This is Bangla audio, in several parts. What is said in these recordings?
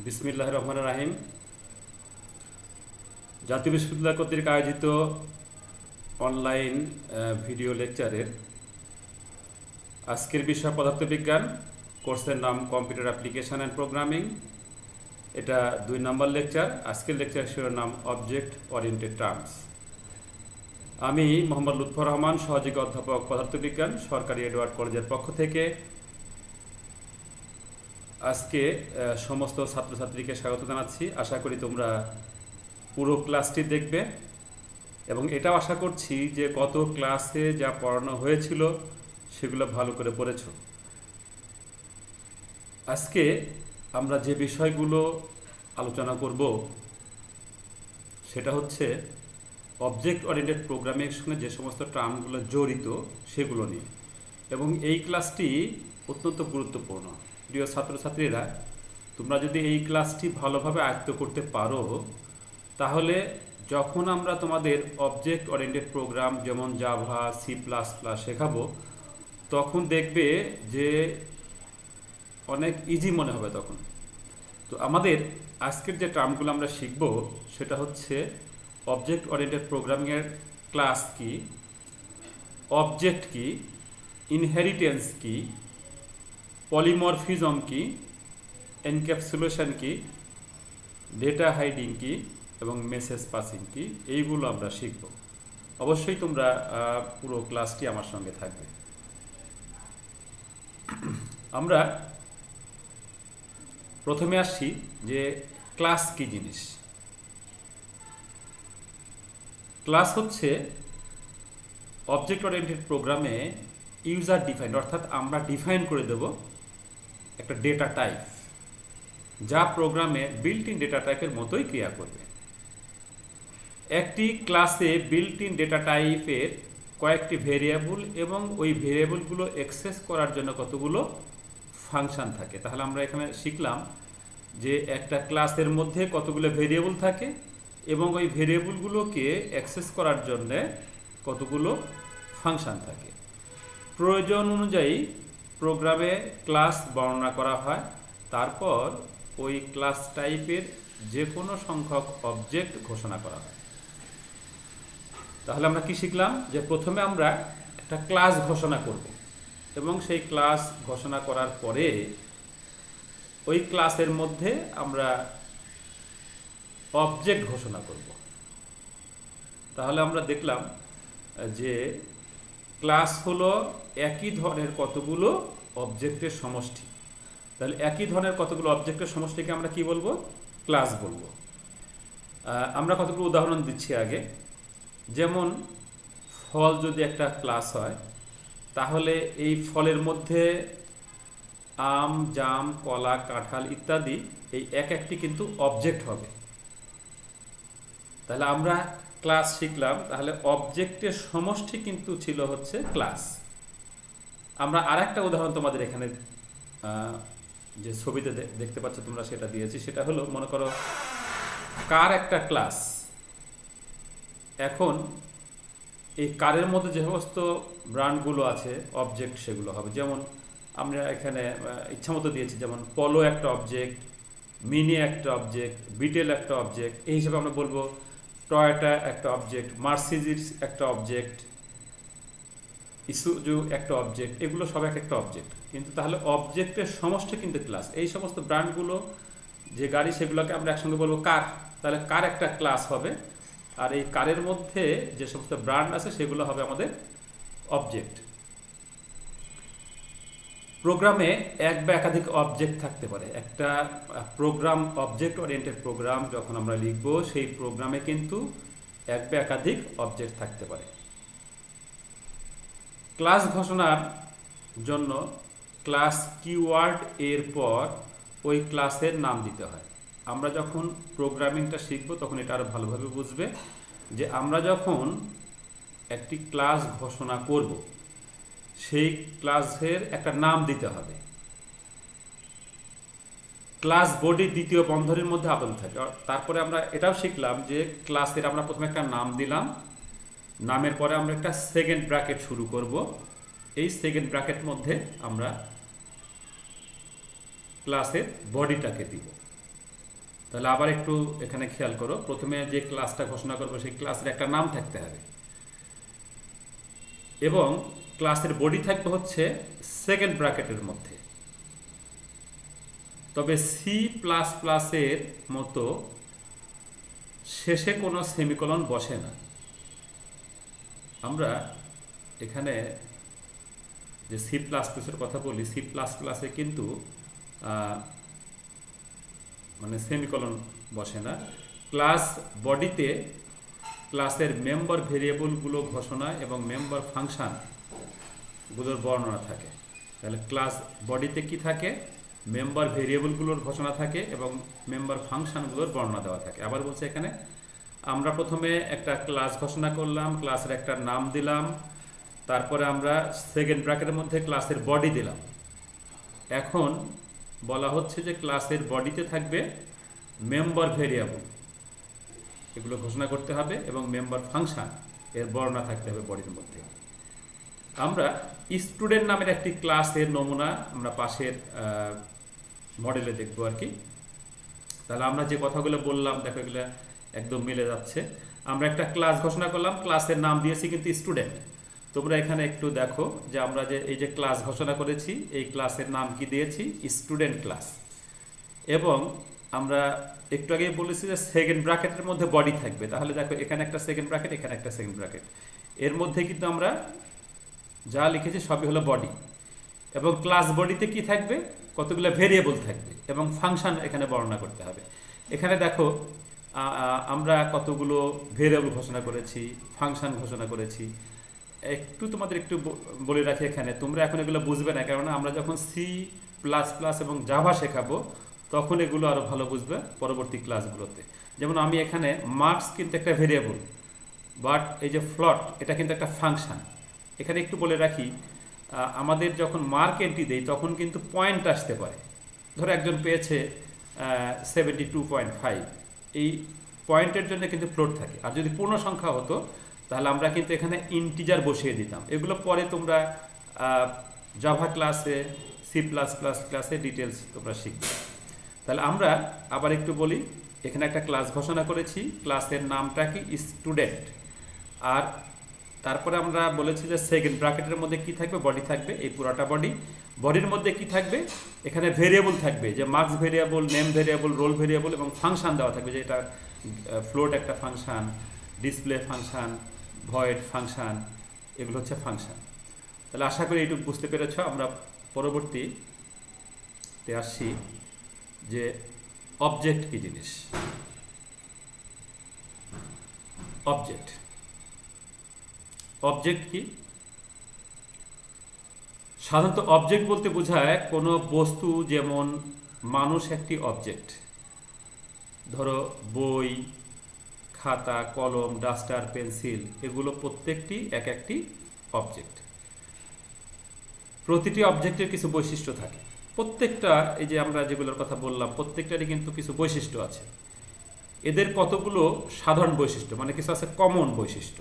বিসমিল্লাহির রহমানির রাহিম। জাতীয় বিশ্ববিদ্যালয় কর্তৃক আয়োজিত অনলাইন ভিডিও লেকচারের আজকের বিষয় পদার্থবিজ্ঞান, কোর্সের নাম কম্পিউটার অ্যাপ্লিকেশন অ্যান্ড প্রোগ্রামিং। এটা 2 নম্বর লেকচার। আজকের লেকচার শিরোনাম অবজেক্ট ওরিয়েন্টেড টার্মস। আমি মোহাম্মদ লুৎফর রহমান, সহযোগী অধ্যাপক পদার্থবিজ্ঞান, সরকারি এডওয়ার্ড কলেজের পক্ষ থেকে আজকে সমস্ত ছাত্রছাত্রীকে স্বাগত জানাচ্ছি। আশা করি তোমরা পুরো ক্লাসটি দেখবে এবং এটাও আশা করছি যে গত ক্লাসে যা পড়ানো হয়েছিল সেগুলো ভালো করে পড়েছো। আজকে আমরা যে বিষয়গুলো আলোচনা করব সেটা হচ্ছে অবজেক্ট ওরিয়েন্টেড প্রোগ্রামিংয়ের সঙ্গে যে সমস্ত টার্মগুলো জড়িত সেগুলো নিয়ে, এবং এই ক্লাসটি অত্যন্ত গুরুত্বপূর্ণ। প্রিয় ছাত্রছাত্রীরা, তোমরা যদি এই ক্লাসটি ভালোভাবে আয়ত্ত করতে পারো তাহলে যখন আমরা তোমাদের অবজেক্ট ওরিয়েন্টেড প্রোগ্রাম যেমন জাভা, সি প্লাস প্লাস শেখাবো তখন দেখবে যে অনেক ইজি মনে হবে তখন। তো আমাদের আজকের যে টার্মগুলো আমরা শিখব সেটা হচ্ছে অবজেক্ট ওরিয়েন্টেড প্রোগ্রামিংয়ের ক্লাস কি, অবজেক্ট কি, ইনহেরিটেন্স কি, পলিমরফিজম কি, এনক্যাপসুলেশন কি, ডেটা হাইডিং কি এবং মেসেজ পাসিং কি, এইগুলো আমরা শিখব। অবশ্যই তোমরা পুরো ক্লাসটি আমার সঙ্গে থাকবে। আমরা প্রথমে আসছি যে ক্লাস কি জিনিস। ক্লাস হচ্ছে অবজেক্ট ওরিয়েন্টেড প্রোগ্রামে ইউজার ডিফাইন্ড, অর্থাৎ আমরা ডিফাইন করে দেব একটা ডেটা টাইপ যা প্রোগ্রামে বিল্ট ইন ডেটা টাইপের মতোই ক্রিয়া করবে। একটি ক্লাসে বিল্ট ইন ডেটা টাইপের কয়েকটি ভেরিয়েবল এবং ওই ভেরিয়েবলগুলো অ্যাক্সেস করার জন্য কতগুলো ফাংশন থাকে। তাহলে আমরা এখানে শিখলাম যে একটা ক্লাসের মধ্যে কতগুলো ভেরিয়েবল থাকে এবং ওই ভেরিয়েবলগুলোকে অ্যাক্সেস করার জন্য কতগুলো ফাংশন থাকে। প্রয়োজন অনুযায়ী প্রোগ্রামে ক্লাস বর্ণনা করা হয়, তারপর ওই ক্লাস টাইপের যে কোনো সংখ্যক অবজেক্ট ঘোষণা করা হয়। তাহলে আমরা কি শিখলাম যে প্রথমে আমরা একটা ক্লাস ঘোষণা করব এবং সেই ক্লাস ঘোষণা করার পরে ওই ক্লাসের মধ্যে আমরা অবজেক্ট ঘোষণা করব। তাহলে আমরা দেখলাম যে ক্লাস হলো একই ধরনের কতগুলো অবজেক্টের সমষ্টি। তাহলে একই ধরনের কতগুলো অবজেক্টের সমষ্টিকে আমরা কি বলবো? ক্লাস বলবো। আমরা কতগুলো উদাহরণ দিচ্ছি আগে। যেমন ফল যদি একটা ক্লাস হয় তাহলে এই ফলের মধ্যে আম, জাম, কলা, কাঁঠাল ইত্যাদি এই এক একটি কিন্তু অবজেক্ট হবে। তাহলে আমরা ক্লাস শিখলাম, তাহলে অবজেক্টের সমষ্টি কিন্তু ছিল হচ্ছে ক্লাস। আমরা আরেকটা উদাহরণ তোমাদের এখানে যে ছবিতে দেখতে পাচ্ছ তোমরা সেটা দিয়েছি। সেটা হলো, মনে করো কার একটা ক্লাস। এখন এই কারের মধ্যে যে সমস্ত ব্র্যান্ডগুলো আছে অবজেক্ট সেগুলো হবে। যেমন আমরা এখানে ইচ্ছামতো দিয়েছি, যেমন পলো একটা অবজেক্ট, মিনি একটা অবজেক্ট, বিটেল একটা অবজেক্ট। এই হিসেবে আমরা বলবো টয়োটা একটা অবজেক্ট, মার্সিডিজ একটা অবজেক্ট, ইসুজু একটা অবজেক্ট। এগুলো সব এক একটা অবজেক্ট, কিন্তু তাহলে অবজেক্টের সমষ্টি কিন্তু ক্লাস। এই সমস্ত ব্র্যান্ডগুলো যে গাড়ি সেগুলোকে আমরা একসঙ্গে বলবো কার। তাহলে কার একটা ক্লাস হবে, আর এই কারের মধ্যে যে সমস্ত ব্র্যান্ড আছে সেগুলো হবে আমাদের অবজেক্ট। প্রোগ্রামে এক বা একাধিক অবজেক্ট থাকতে পারে। একটা প্রোগ্রাম, অবজেক্ট ওরিয়েন্টেড প্রোগ্রাম যখন আমরা লিখব সেই প্রোগ্রামে কিন্তু এক বা একাধিক অবজেক্ট থাকতে পারে। ক্লাস ঘোষণার জন্য ক্লাস কিওয়ার্ড এর পর ওই ক্লাসের নাম দিতে হয়। আমরা যখন প্রোগ্রামিংটা শিখব তখন এটা আরো ভালোভাবে বুঝবে যে আমরা যখন একটি ক্লাস ঘোষণা করব সেই ক্লাসের একটা নাম দিতে হবে। ক্লাস বডি দ্বিতীয় বন্ধনীর মধ্যে আবদ্ধ থাকে। তারপরে আমরা এটাও শিখলাম যে ক্লাসের আমরা প্রথমে একটা নাম দিলাম, নামের পরে আমরা একটা সেকেন্ড ব্র্যাকেট শুরু করব। এই সেকেন্ড ব্র্যাকেট মধ্যে আমরা ক্লাসের বডিটাকে দিব। তাহলে আবার একটু এখানে খেয়াল করো, প্রথমে যে ক্লাসটা ঘোষণা করবো সেই ক্লাসের একটা নাম থাকতে হবে, এবং ক্লাসের বডি থাকবে হচ্ছে সেকেন্ড ব্র্যাকেটের মধ্যে। তবে সি প্লাস প্লাসের মতো শেষে কোনো সেমিকোলন বসে না। আমরা এখানে যে সি প্লাস প্লাসের কথা বলি, সি প্লাস প্লাসে কিন্তু মানে সেমিকোলন বসে না। ক্লাস বডিতে ক্লাসের মেম্বার ভেরিয়েবলগুলো ঘোষণা এবং মেম্বার ফাংশানগুলোর বর্ণনা থাকে। তাহলে ক্লাস বডিতে কি থাকে? মেম্বার ভেরিয়েবলগুলোর ঘোষণা থাকে এবং মেম্বার ফাংশানগুলোর বর্ণনা দেওয়া থাকে। আবার বলছে এখানে আমরা প্রথমে একটা ক্লাস ঘোষণা করলাম, ক্লাসের একটা নাম দিলাম, তারপরে আমরা সেকেন্ড ব্র্যাকেটের মধ্যে ক্লাসের বডি দিলাম। এখন বলা হচ্ছে যে ক্লাসের বডিতে থাকবে মেম্বার ভেরিয়েবল, এগুলো ঘোষণা করতে হবে, এবং মেম্বার ফাংশন এর বর্ণনা থাকতে হবে বডির মধ্যে। আমরা স্টুডেন্ট নামের একটি ক্লাসের নমুনা আমরা পাশের মডেলে দেখবো আর কি। তাহলে আমরা যে কথাগুলো বললাম দেখো এগুলো একদম মিলে যাচ্ছে। আমরা একটা ক্লাস ঘোষণা করলাম, ক্লাসের নাম দিয়েছি কিন্তু স্টুডেন্ট। তোমরা এখানে একটু দেখো যে আমরা যে এই যে ক্লাস ঘোষণা করেছি, এই ক্লাসের নাম কি দিয়েছি? Student class. এবং আমরা একটু আগেই বলেছি যে সেকেন্ড ব্র্যাকেটের মধ্যে বডি থাকবে। তাহলে দেখো এখানে একটা সেকেন্ড ব্র্যাকেট, এখানে একটা সেকেন্ড ব্র্যাকেট, এর মধ্যে কিন্তু আমরা যা লিখেছি সবই হলো বডি। এবং ক্লাস বডিতে কি থাকবে? কতগুলো ভেরিয়েবল থাকবে এবং ফাংশন এখানে বর্ণনা করতে হবে। এখানে দেখো আমরা কতগুলো ভেরিয়েবল ঘোষণা করেছি, ফাংশন ঘোষণা করেছি। একটু তোমাদের একটু বলে রাখি, এখানে তোমরা এখন এগুলো বুঝবে না, কারণ আমরা যখন সি প্লাস প্লাস এবং জাভা শেখাবো তখন এগুলো আরও ভালো বুঝবে পরবর্তী ক্লাসগুলোতে। যেমন আমি এখানে মার্কস কিন্তু একটা ভেরিয়েবল, বাট এই যে ফ্লট এটা কিন্তু একটা ফাংশন। এখানে একটু বলে রাখি, আমাদের যখন মার্ক এন্ট্রি দেই তখন কিন্তু পয়েন্ট আসতে পারে। ধরো একজন পেয়েছে 72.5, এই পয়েন্টের জন্য কিন্তু ফ্লোট থাকে। আর যদি পূর্ণ সংখ্যা হতো তাহলে আমরা কিন্তু এখানে ইন্টিজার বসিয়ে দিতাম। এগুলো পরে তোমরা জাভা ক্লাসে, সি প্লাস প্লাস ক্লাসে ডিটেলস তোমরা শিখবে। তাহলে আমরা আবার একটু বলি, এখানে একটা ক্লাস ঘোষণা করেছি, ক্লাসের নামটা কি? স্টুডেন্ট। আর তারপরে আমরা বলেছি যে সেকেন্ড ব্র্যাকেটের মধ্যে কি থাকবে? বডি থাকবে, এই পুরাটা বডি। বডির মধ্যে কি থাকবে? এখানে ভেরিয়েবল থাকবে, যে marks variable, name variable, roll variable, এবং ফাংশন দেওয়া থাকবে, যে এটা ফ্লোট একটা function, display function, void function, এগুলো হচ্ছে ফাংশন। তাহলে আশা করি এইটুকু বুঝতে পেরেছ। আমরা পরবর্তীতে আসছি যে অবজেক্ট কি জিনিস। অবজেক্ট কি? সাধারণত অবজেক্ট বলতে বোঝায় কোনো বস্তু, যেমন মানুষ একটি অবজেক্ট। ধরো বই, খাতা, কলম, ডাস্টার, পেন্সিল, এগুলো প্রত্যেকটি এক একটি অবজেক্ট। প্রতিটি অবজেক্টের কিছু বৈশিষ্ট্য থাকে। প্রত্যেকটা, এই যে আমরা যেগুলোর কথা বললাম, প্রত্যেকটারই কিন্তু কিছু বৈশিষ্ট্য আছে। এদের কতগুলো সাধারণ বৈশিষ্ট্য, মানে কিছু আছে কমন বৈশিষ্ট্য,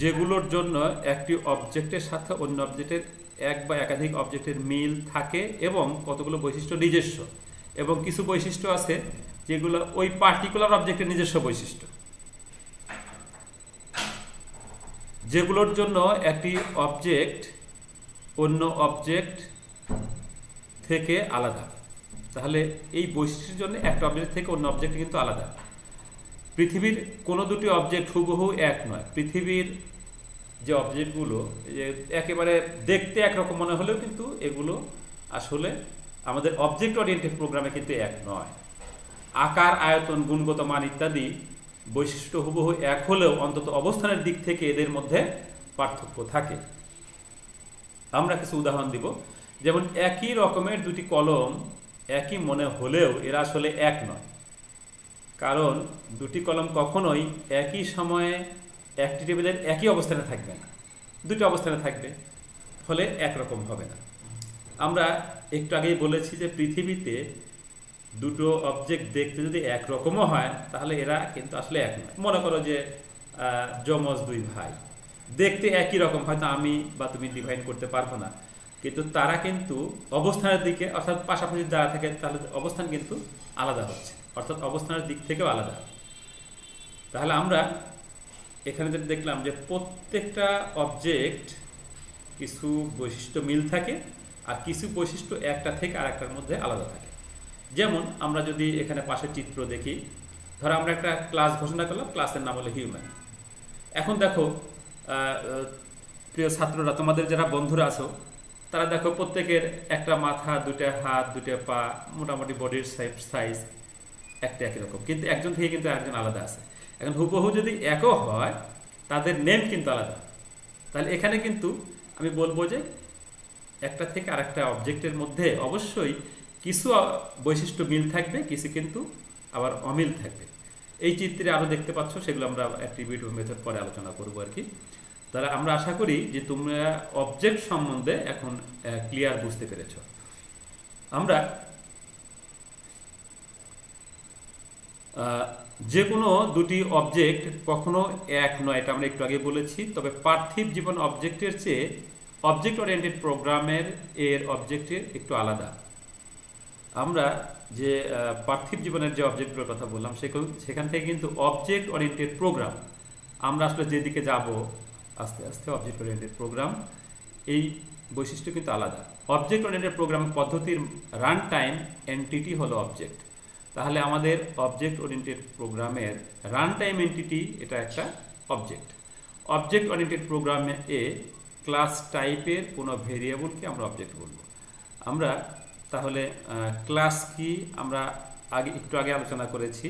যেগুলোর জন্য একটি অবজেক্টের সাথে অন্য অবজেক্টের এক বা একাধিক অবজেক্টের মিল থাকে, এবং কতগুলো বৈশিষ্ট্য নিজস্ব, এবং কিছু বৈশিষ্ট্য আছে যেগুলো ওই পার্টিকুলার অবজেক্টের নিজস্ব বৈশিষ্ট্য, যেগুলোর জন্য একটি অবজেক্ট অন্য অবজেক্ট থেকে আলাদা। তাহলে এই বৈশিষ্ট্যের জন্য একটা অবজেক্ট থেকে অন্য অবজেক্ট কিন্তু আলাদা। পৃথিবীর কোনো দুটি অবজেক্ট হুবহু এক নয়। পৃথিবীর যে অবজেক্টগুলো একেবারে দেখতে একরকম মনে হলেও কিন্তু এগুলো আসলে আমাদের অবজেক্ট ওরিয়েন্টেড প্রোগ্রামে কিন্তু এক নয়। আকার, আয়তন, গুণগত মান ইত্যাদি বৈশিষ্ট্য হুবহু এক হলেও অন্তত অবস্থানের দিক থেকে এদের মধ্যে পার্থক্য থাকে। আমরা কিছু উদাহরণ দিব। যেমন একই রকমের দুটি কলম একই মনে হলেও এরা আসলে এক নয়, কারণ দুটি কলম কখনোই একই সময়ে একটি টেবিলের একই অবস্থানে থাকবে না, দুটি অবস্থানে থাকবে, ফলে একরকম হবে না। আমরা একটু আগেই বলেছি যে পৃথিবীতে দুটো অবজেক্ট দেখতে যদি একরকমও হয় তাহলে এরা কিন্তু আসলে এক নয়। মনে করো যে যমজ দুই ভাই দেখতে একই রকম, হয়তো আমি বা তুমি ডিফাইন করতে পারবো না, কিন্তু তারা কিন্তু অবস্থানের দিকে অর্থাৎ পাশাপাশি যারা থাকে তাহলে অবস্থান কিন্তু আলাদা হচ্ছে, অর্থাৎ অবস্থানের দিক থেকেও আলাদা। তাহলে আমরা এখানে যেটা দেখলাম যে প্রত্যেকটা অবজেক্ট কিছু বৈশিষ্ট্য মিল থাকে আর কিছু বৈশিষ্ট্য একটা থেকে আরেকটার মধ্যে আলাদা থাকে। যেমন আমরা যদি এখানে পাশে চিত্র দেখি, ধরো আমরা একটা ক্লাস ঘোষণা করলাম, ক্লাসের নাম হলো হিউম্যান। এখন দেখো প্রিয় ছাত্ররা, তোমাদের যারা বন্ধুরা আছো তারা দেখো প্রত্যেকের একটা মাথা, দুটা হাত, দুটা পা, মোটামুটি বডির সাইজ একটা একই রকম, কিন্তু একজন থেকে কিন্তু একজন আলাদা আছে। এখন হুবহু যদি একও হয় তাদের নেম কিন্তু আলাদা। তাহলে এখানে কিন্তু আমি বলবো যে একটা থেকে আরেকটা অবজেক্টের মধ্যে অবশ্যই কিছু বৈশিষ্ট্য মিল থাকবে, কিছু কিন্তু আবার অমিল থাকবে। এই চিত্রে আরও দেখতে পাচ্ছ, সেগুলো আমরা অ্যাট্রিবিউট মেথড পরে আলোচনা করবো আর কি। তাহলে আমরা আশা করি যে তোমরা অবজেক্ট সম্বন্ধে এখন ক্লিয়ার বুঝতে পেরেছ। আমরা যে কোনো দুটি অবজেক্ট কখনো এক নয়, এটা আমরা একটু আগে বলেছি। তবে পার্থিব জীবন অবজেক্টের চেয়ে অবজেক্ট ওরিয়েন্টেড প্রোগ্রামের অবজেক্টের একটু আলাদা। আমরা যে পার্থিব জীবনের যে অবজেক্টগুলোর কথা বললাম সেখান থেকে কিন্তু অবজেক্ট ওরিয়েন্টেড প্রোগ্রাম, আমরা আসলে যেদিকে যাব আস্তে আস্তে অবজেক্ট ওরিয়েন্টেড প্রোগ্রাম, এই বৈশিষ্ট্য কিন্তু আলাদা। অবজেক্ট ওরিয়েন্টেড প্রোগ্রাম পদ্ধতির রান টাইম এন্টিটি হলো অবজেক্ট। তাহলে আমাদের অবজেক্ট ওরিয়েন্টেড প্রোগ্রামের রান টাইম এন্টিটি এটা একটা অবজেক্ট। অবজেক্ট ওরিয়েন্টেড প্রোগ্রামে ক্লাস টাইপের কোনো ভেরিয়েবলকে আমরা অবজেক্ট বলবো। আমরা তাহলে ক্লাস কি আমরা একটু আগে আলোচনা করেছি।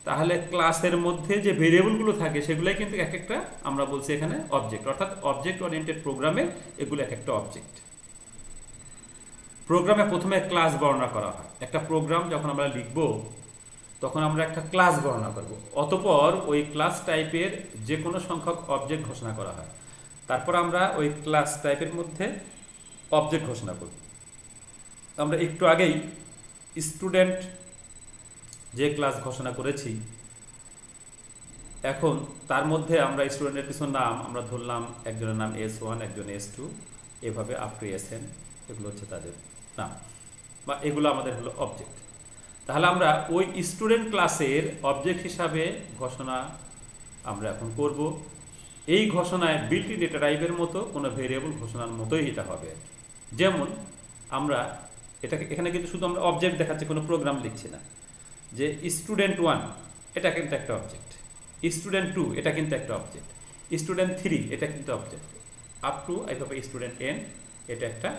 তাহলে ক্লাসের মধ্যে যে ভেরিয়েবলগুলো থাকে সেগুলোই কিন্তু এক একটা আমরা বলছি এখানে অবজেক্ট, অর্থাৎ অবজেক্ট ওরিয়েন্টেড প্রোগ্রামে এগুলো এক একটা অবজেক্ট। প্রোগ্রামে প্রথমে ক্লাস বর্ণনা করা হয়। একটা প্রোগ্রাম যখন আমরা লিখব তখন আমরা একটা ক্লাস বর্ণনা করব, অতঃপর ওই ক্লাস টাইপের যে কোনো সংখ্যক অবজেক্ট ঘোষণা করা হয়। তারপর আমরা ওই ক্লাস টাইপের মধ্যে অবজেক্ট ঘোষণা করব। আমরা একটু আগেই স্টুডেন্ট যে ক্লাস ঘোষণা করেছি, এখন তার মধ্যে আমরা স্টুডেন্টের কিছু নাম আমরা ধরলাম, একজনের নাম S1, একজন S2, এভাবে আপ টু SN, এগুলো হচ্ছে তাদের নাম বা এগুলো আমাদের হলো অবজেক্ট। তাহলে আমরা ওই স্টুডেন্ট ক্লাসের অবজেক্ট হিসাবে ঘোষণা আমরা এখন করব। এই ঘোষণায় বিল্ট ইন ডেটা টাইপের মতো কোনো ভেরিয়েবল ঘোষণার মতোই এটা হবে। যেমন আমরা এখানে কিন্তু শুধু আমরা অবজেক্ট দেখাচ্ছি, কোনো প্রোগ্রাম লিখছি না। যে স্টুডেন্ট 1 এটা কিন্তু একটা অবজেক্ট, স্টুডেন্ট 2 এটা কিন্তু একটা অবজেক্ট, স্টুডেন্ট 3 এটা কিন্তু অবজেক্ট, আপ টু এইভাবে স্টুডেন্ট n এটা একটা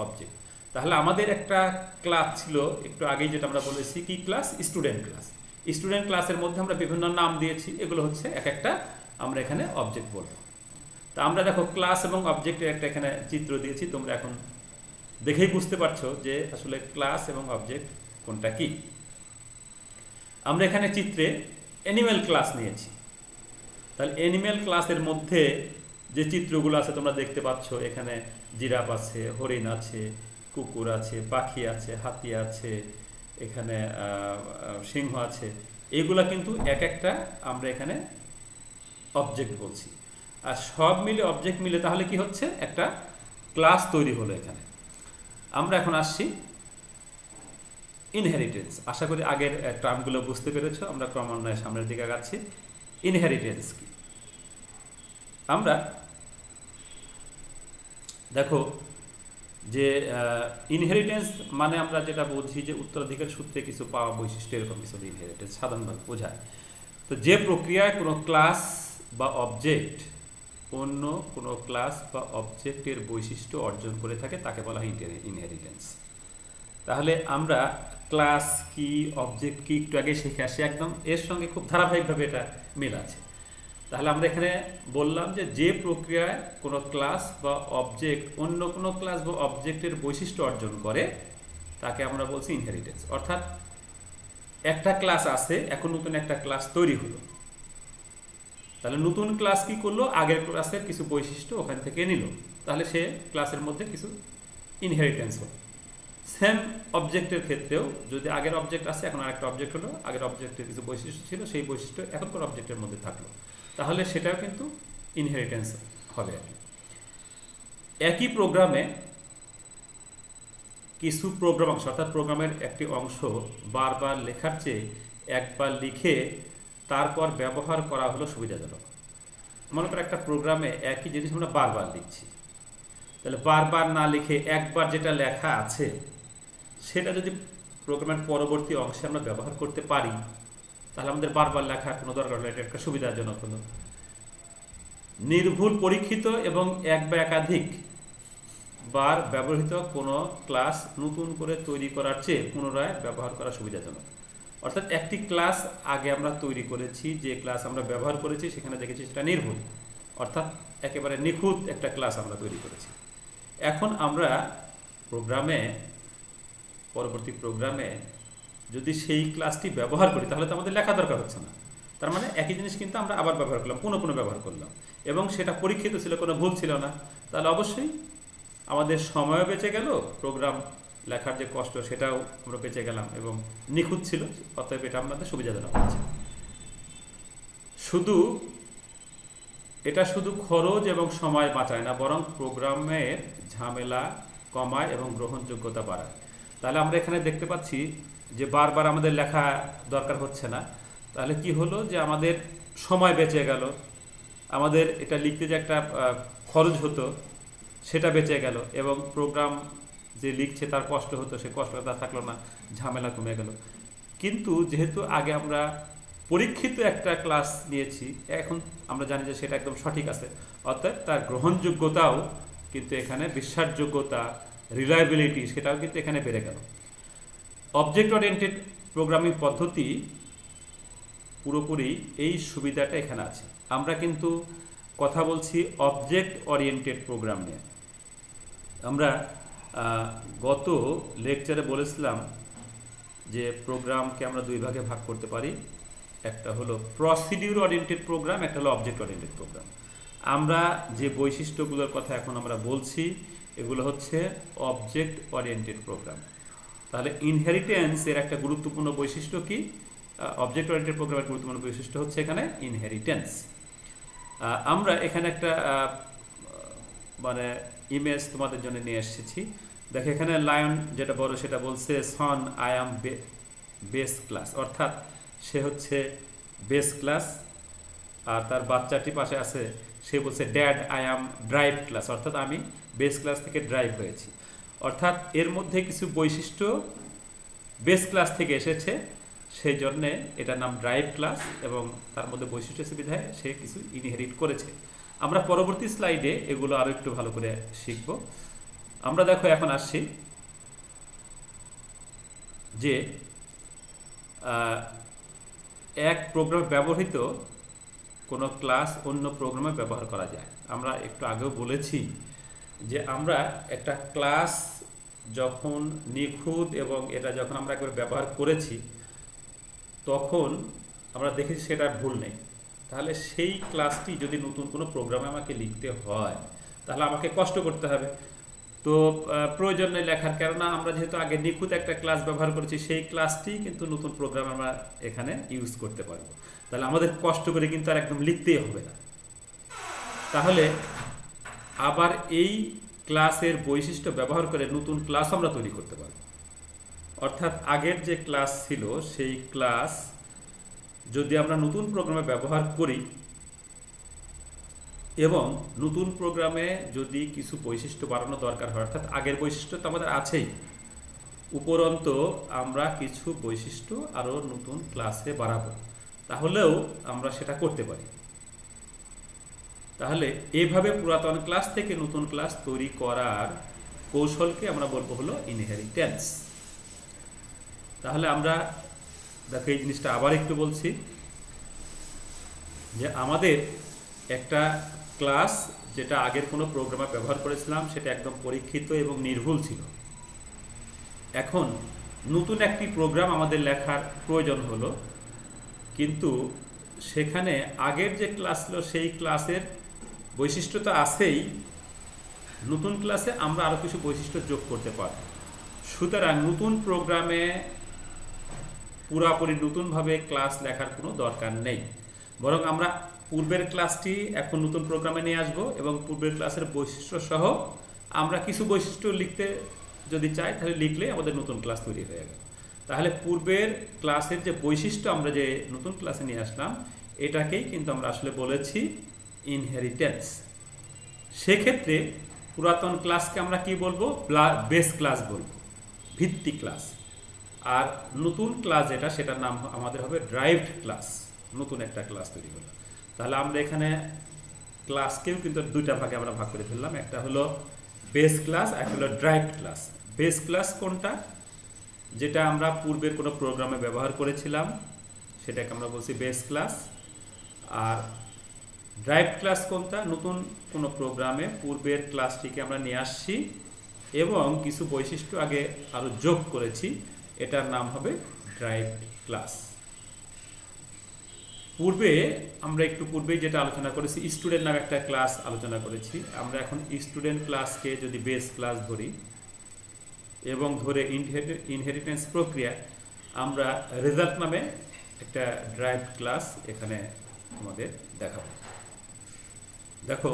অবজেক্ট। তাহলে আমাদের একটা ক্লাস ছিল একটু আগেই, যেটা আমরা বলেছি কি ক্লাস, স্টুডেন্ট ক্লাস। স্টুডেন্ট ক্লাসের মধ্যে আমরা বিভিন্ন নাম দিয়েছি, এগুলো হচ্ছে এক একটা আমরা এখানে অবজেক্ট বলবো। তা আমরা দেখো ক্লাস এবং অবজেক্টের একটা এখানে চিত্র দিয়েছি, তোমরা এখন দেখেই বুঝতে পারছো যে আসলে ক্লাস এবং অবজেক্ট কোনটা কি। আমরা এখানে চিত্রে অ্যানিম্যাল ক্লাস নিয়েছি। তাহলে অ্যানিম্যাল ক্লাসের মধ্যে যে চিত্রগুলো আছে তোমরা দেখতে পাচ্ছ, এখানে জিরাফ আছে, হরিণ আছে, কুকুর আছে, পাখি আছে, হাতি আছে, এখানে সিংহ আছে। এইগুলা কিন্তু এক একটা আমরা এখানে অবজেক্ট বলছি। আর সব মিলে অবজেক্ট মিলে তাহলে কি হচ্ছে, একটা ক্লাস তৈরি হলো এখানে। আমরা এখন আসছি ইনহেরিটেন্স। আশা করি আগের টার্মগুলো বুঝতে পেরেছো, আমরা ক্রমান্বয়ে সামনের দিকে আগাচ্ছি। ইনহেরিটেন্স কি? আমরা দেখো যে ইনহেরিটেন্স মানে আমরা যেটা বুঝি যে উত্তরাধিকার সূত্রে কিছু পাওয়া বৈশিষ্ট্য, এরকম কিছু ইনহেরিটেন্স সাধারণভাবে বোঝায়। তো যে প্রক্রিয়ায় কোনো ক্লাস বা অবজেক্ট অন্য কোনো ক্লাস বা অবজেক্টের বৈশিষ্ট্য অর্জন করে থাকে তাকে বলা হয় ইনহেরিটেন্স। তাহলে আমরা ক্লাস কি, অবজেক্ট কি একটু আগে শিখে আসি, একদম এর সঙ্গে খুব ধারাবাহিকভাবে এটা মিল আছে। তাহলে আমরা এখানে বললাম যে প্রক্রিয়ায় কোনো ক্লাস বা অবজেক্ট অন্য কোনো ক্লাস বা অবজেক্টের বৈশিষ্ট্য অর্জন করে তাকে আমরা বলছি ইনহেরিটেন্স। অর্থাৎ একটা ক্লাস আছে, এখন নতুন একটা ক্লাস তৈরি হলো, তাহলে নতুন ক্লাস কি করলো, আগের ক্লাসের কিছু বৈশিষ্ট্য ওখান থেকে নিল, তাহলে সে ক্লাসের মধ্যে কিছু ইনহেরিটেন্স হলো। সেম অবজেক্টের ক্ষেত্রেও যদি আগের অবজেক্ট আছে, এখন আরেকটা অবজেক্ট হলো, আগের অবজেক্টের কিছু বৈশিষ্ট্য ছিল, সেই বৈশিষ্ট্য এখনকার অবজেক্টের মধ্যে থাকলো, তাহলে সেটাও কিন্তু ইনহেরিটেন্স হবে। একই প্রোগ্রামে কিছু প্রোগ্রাম অংশ অর্থাৎ প্রোগ্রামের একটি অংশ বারবার লেখার চেয়ে একবার লিখে তারপর ব্যবহার করা হলো সুবিধাজনক। মনে করো একটা প্রোগ্রামে একই জিনিস আমরা বারবার লিখছি, তাহলে বারবার না লিখে একবার যেটা লেখা আছে সেটা যদি প্রোগ্রামের পরবর্তী অংশে আমরা ব্যবহার করতে পারি তাহলে আমাদের বারবার লেখার কোনো দরকার হলো, এটা একটা সুবিধাজনক হলো। নির্ভুল পরীক্ষিত এবং এক বা একাধিক বার ব্যবহৃত কোনো ক্লাস নতুন করে তৈরি করার চেয়ে পুনরায় ব্যবহার করা সুবিধাজনক। অর্থাৎ একটি ক্লাস আগে আমরা তৈরি করেছি, যে ক্লাস আমরা ব্যবহার করেছি সেখানে দেখেছি সেটা নির্ভুল, অর্থাৎ একেবারে নিখুঁত একটা ক্লাস আমরা তৈরি করেছি। এখন আমরা পরবর্তী প্রোগ্রামে যদি সেই ক্লাসটি ব্যবহার করি তাহলে তো আমাদের লেখা দরকার হচ্ছে না। তার মানে একই জিনিস কিন্তু আমরা আবার ব্যবহার করলাম, পুনঃ পুনঃ ব্যবহার করলাম, এবং সেটা পরীক্ষিত ছিল, কোনো ভুল ছিল না। তাহলে অবশ্যই আমাদের সময়ও বেঁচে গেল, প্রোগ্রাম লেখার যে কষ্ট সেটাও আমরা বেঁচে গেলাম, এবং নিখুঁত ছিল। অতএব এটা আমাদের সুবিধাজনক হচ্ছে। এটা শুধু খরচ এবং সময় বাঁচায় না, বরং প্রোগ্রামের ঝামেলা কমায় এবং গ্রহণযোগ্যতা বাড়ায়। তাহলে আমরা এখানে দেখতে পাচ্ছি যে বারবার আমাদের লেখা দরকার হচ্ছে না। তাহলে কি হলো, যে আমাদের সময় বেঁচে গেল, আমাদের এটা লিখতে যে একটা খরচ হতো সেটা বেঁচে গেল, এবং প্রোগ্রাম যে লিখছে তার কষ্ট হতো সে কষ্টটা থাকলো না, ঝামেলা কমে গেল। কিন্তু যেহেতু আগে আমরা পরীক্ষিত একটা ক্লাস নিয়েছি, এখন আমরা জানি যে সেটা একদম সঠিক আছে, অর্থাৎ তার গ্রহণযোগ্যতাও কিন্তু এখানে, বিশ্বাসযোগ্যতা, রিলায়েবিলিটি, সেটাও কিন্তু এখানে বেড়ে গেল। অবজেক্ট ওরিয়েন্টেড প্রোগ্রামিং পদ্ধতি পুরোপুরি এই সুবিধাটা এখানে আছে। আমরা কিন্তু কথা বলছি অবজেক্ট ওরিয়েন্টেড প্রোগ্রাম নিয়ে। আমরা গত লেকচারে বলেছিলাম যে প্রোগ্রামকে আমরা দুই ভাগে ভাগ করতে পারি, একটা হলো প্রসিডিউর ওরিয়েন্টেড প্রোগ্রাম, একটা হলো অবজেক্ট ওরিয়েন্টেড প্রোগ্রাম। আমরা যে বৈশিষ্ট্যগুলোর কথা এখন আমরা বলছি এগুলো হচ্ছে অবজেক্ট ওরিয়েন্টেড প্রোগ্রাম। তাহলে ইনহেরিটেন্স এর একটা গুরুত্বপূর্ণ বৈশিষ্ট্য কি? অবজেক্ট ওরিয়েন্টেড প্রোগ্রামের গুরুত্বপূর্ণ বৈশিষ্ট্য হচ্ছে এখানে ইনহেরিটেন্স। আমরা এখানে একটা ইমেজ তোমাদের জন্য নিয়ে এসেছি। দেখো এখানে লায়ন যেটা বড় সেটা বলছে son I am base class, অর্থাৎ সে হচ্ছে বেস ক্লাস, আর তার বাচ্চাটি পাশে আছে, সে বলছে dad I am drive class, অর্থাৎ আমি বেস ক্লাস থেকে ড্রাইভ হয়েছি। অর্থাৎ এর মধ্যে কিছু বৈশিষ্ট্য বেস ক্লাস থেকে এসেছে, সেই জন্যে এটার নাম ড্রাইভ ক্লাস, এবং তার মধ্যে বৈশিষ্ট্য সুবিধায় সে কিছু ইনহেরিট করেছে। আমরা পরবর্তী স্লাইডে এগুলো আরো একটু ভালো করে শিখব। আমরা দেখো এখন আসছি যে এক প্রোগ্রামে ব্যবহৃত কোনো ক্লাস অন্য প্রোগ্রামে ব্যবহার করা যায়। আমরা একটু আগেও বলেছি যে আমরা একটা ক্লাস যখন নিখুঁত এবং এটা যখন আমরা একবার ব্যবহার করেছি তখন আমরা দেখেছি সেটা ভুল নেই। তাহলে সেই ক্লাসটি যদি নতুন কোনো প্রোগ্রামে আমাকে লিখতে হয় তাহলে আমাকে কষ্ট করতে হবে, তো প্রয়োজন নেই লেখার, কেননা আমরা যেহেতু আগে নিখুঁত একটা ক্লাস ব্যবহার করেছি সেই ক্লাসটি কিন্তু নতুন প্রোগ্রামে আমরা এখানে ইউজ করতে পারবো। তাহলে আমাদের কষ্ট করে কিন্তু আর একদম লিখতেই হবে না। তাহলে আবার এই ক্লাসের বৈশিষ্ট্য ব্যবহার করে নতুন ক্লাস আমরা তৈরি করতে পারবো। অর্থাৎ আগের যে ক্লাস ছিল সেই ক্লাস যদি আমরা নতুন প্রোগ্রামে ব্যবহার করি এবং নতুন প্রোগ্রামে যদি কিছু বৈশিষ্ট্য বাড়ানো দরকার হয়, অর্থাৎ আগের বৈশিষ্ট্য তো আমাদের আছেই, উপরন্ত আমরা কিছু বৈশিষ্ট্য আরও নতুন ক্লাসে বাড়াবো, তাহলেও আমরা সেটা করতে পারি। তাহলে এইভাবে পুরাতন ক্লাস থেকে নতুন ক্লাস তৈরি করার কৌশলকে আমরা বলবো হলো ইনহেরিটেন্স। তাহলে আমরা দেখো এই জিনিসটা আবার একটু বলছি যে আমাদের একটা ক্লাস যেটা আগের কোনো প্রোগ্রামে ব্যবহার করেছিলাম সেটা একদম পরীক্ষিত এবং নির্ভুল ছিল। এখন নতুন একটি প্রোগ্রাম আমাদের লেখার প্রয়োজন হলো, কিন্তু সেখানে আগের যে ক্লাস ছিল সেই ক্লাসের বৈশিষ্ট্য তো আছেই, নতুন ক্লাসে আমরা আরও কিছু বৈশিষ্ট্য যোগ করতে পারি। সুতরাং নতুন প্রোগ্রামে পুরাপুরি নতুনভাবে ক্লাস লেখার কোনো দরকার নেই, বরং আমরা পূর্বের ক্লাসটি এখন নতুন প্রোগ্রামে নিয়ে আসব এবং পূর্বের ক্লাসের বৈশিষ্ট্য সহ আমরা কিছু বৈশিষ্ট্য লিখতে যদি চাই তাহলে লিখলে আমাদের নতুন ক্লাস তৈরি হয়ে গেল। তাহলে পূর্বের ক্লাসের যে বৈশিষ্ট্য আমরা যে নতুন ক্লাসে নিয়ে আসলাম, এটাকেই কিন্তু আমরা আসলে বলেছি ইনহেরিটেন্স। সেক্ষেত্রে পুরাতন ক্লাসকে আমরা কি বলবো? বেস ক্লাস বলবো, ভিত্তি ক্লাস। আর নতুন ক্লাস যেটা, সেটার নাম আমাদের হবে ড্রাইভড ক্লাস, নতুন একটা ক্লাস তৈরি হলো। তাহলে আমরা এখানে ক্লাসকেও কিন্তু দুইটা ভাগে আমরা ভাগ করে ফেললাম, একটা হলো বেস ক্লাস, একটা হলো ড্রাইভড ক্লাস। বেস ক্লাস কোনটা? যেটা আমরা পূর্বের কোনো প্রোগ্রামে ব্যবহার করেছিলাম, সেটাকে আমরা বলছি বেস ক্লাস। আর ড্রাইভড ক্লাস কোনটা? নতুন কোনো প্রোগ্রামে পূর্বের ক্লাসটিকে আমরা নিয়ে আসছি এবং কিছু বৈশিষ্ট্য আগে আরও যোগ করেছি, এটার নাম হবে ড্রাইভড ক্লাস। আমরা একটু পূর্বেই যেটা আলোচনা করেছি, স্টুডেন্ট নামে একটা ক্লাস আলোচনা করেছি। আমরা এখন স্টুডেন্ট ক্লাসকে যদি বেস ক্লাস ধরি এবং ধরে ইনহেরিটেন্স প্রক্রিয়া, আমরা রেজাল্ট নামে একটা ড্রাইভড ক্লাস এখানে আমাদের দেখাবো। দেখো,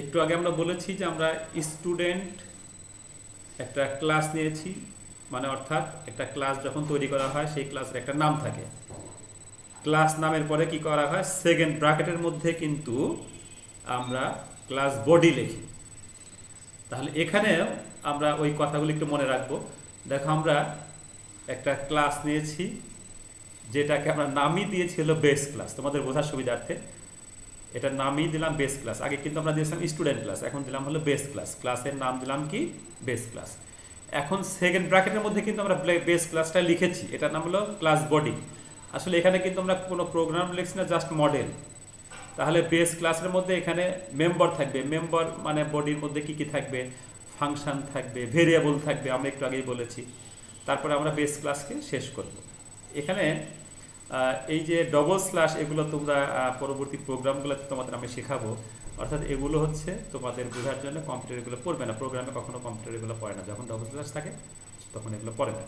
একটু আগে আমরা বলেছি যে আমরা স্টুডেন্ট একটা ক্লাস নিয়েছি, মানে অর্থাৎ একটা ক্লাস যখন তৈরি করা হয় সেই ক্লাসের একটা নাম থাকে। ক্লাস নামের পরে কি করা হয়? সেকেন্ড ব্র্যাকেটের মধ্যে কিন্তু আমরা ক্লাস বডি লিখি। তাহলে এখানে আমরা ওই কথাগুলো একটু মনে রাখবো। দেখো, আমরা একটা ক্লাস নিয়েছি যেটাকে আমরা নামই দিয়েছিল বেস ক্লাস, তোমাদের বোঝার সুবিধার্থে এটা নামই দিলাম বেস ক্লাস। আগে কিন্তু আমরা দিয়েছিলাম স্টুডেন্ট ক্লাস, এখন দিলাম হলো বেস ক্লাস। ক্লাসের নাম দিলাম কি? Base class. এখন সেকেন্ড ব্র্যাকেটের মধ্যে কিন্তু আমরা বেস ক্লাসটা লিখেছি, এটার নাম হলো ক্লাস বডি। আসলে এখানে কিন্তু আমরা কোনো প্রোগ্রাম লিখছি না, জাস্ট মডেল। তাহলে বেস ক্লাসের মধ্যে এখানে মেম্বার থাকবে। মেম্বার মানে বডির মধ্যে কি কি থাকবে? ফাংশন থাকবে, ভেরিয়েবল থাকবে, আমরা একটু আগেই বলেছি। তারপরে আমরা বেস ক্লাসকে শেষ করব। এখানে এই যে ডবল স্ল্যাশ, এগুলো তোমরা পরবর্তী প্রোগ্রামগুলোতে তোমাদের আমি শেখাবো। অর্থাৎ এগুলো হচ্ছে তোমাদের বোঝার জন্য, কম্পিউটার এগুলো পড়বে না, প্রোগ্রামে কখনো কম্পিউটার এগুলো পড়ে না। যখন ডবল স্ল্যাশ থাকে তখন এগুলো পড়ে না।